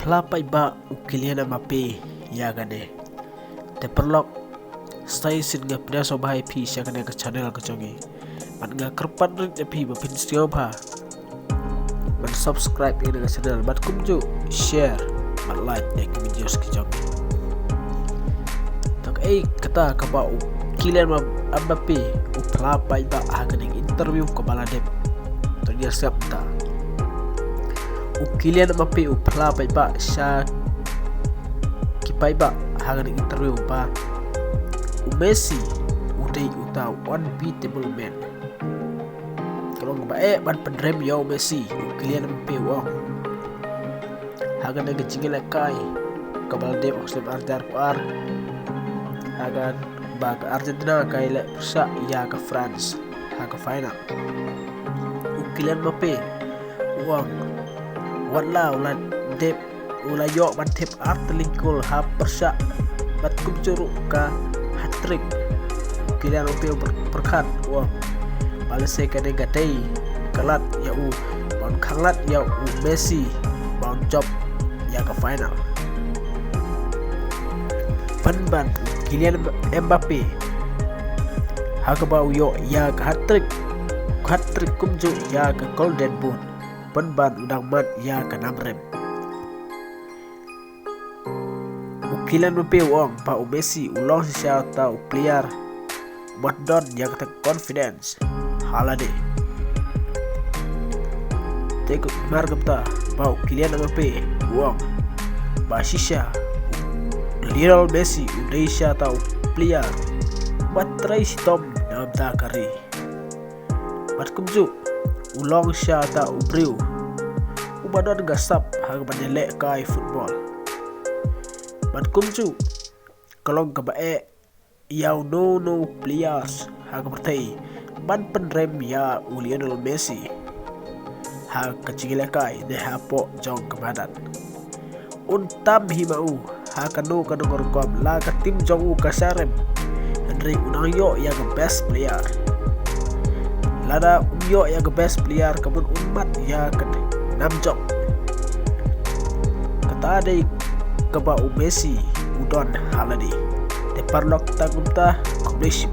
Pelapa iba ukilian Mbappe ya gane. Te perlok stay sin nga pinaso bahay pi siya gane ka channel ka jongi. Man nga kerpan rin pi bapin siyo ba. Man subscribe ini ka channel. Man kumju share. Man like ya videos ki jongi. Tak kata kaba ukilian Mbappe pelapa iba agane interview ka baladep. Dia siap tak ukilian Mbappe pelapa iba siya kipai ba hagan interview ba Messi uday uta unbeatable man kalau ba ban pendrem yo Messi ukilian Mbappe wow hagan nga jingil kai kabal de oxlem ardar par hagan ba ka Argentina kai le sa ya ka France haga final Kylian Mbappe uang wala dep ula yo ban tip artlingkul ha persa bat kubjuru ka hat-trick Kylian Mbappe berkat uang balese ka de gatei kalat ya ban khanglat ya Messi ban job ya ka final ban Kylian Mbappe ha ka ba yo ya ka hat-trick kumju ya ke Golden Boot ban udang mat ya ke namrem Kylian Mbappe wong pa Messi ulong siya tau player don ya ke confidence halade tek margam ta pa Kylian Mbappe wong ba shisha Lionel Messi udai siya tau player batray si Tom nam ta kari Bat kumju ulong siya ta ubriw ubadon gasap hang manele kai football bat kumju kalong kabae yaw no players hang bertay ban penrem ya Lionel Messi hang kacigile kai de hapo jong kabadan untam himau ha kanu kanungor kom la ka tim jong kasarem Henry unang yo ya ke best player lada umyo ya ke best player kabun umat ya ke namjok kata ada keba Messi udon haladi de parlok tagumta komplesib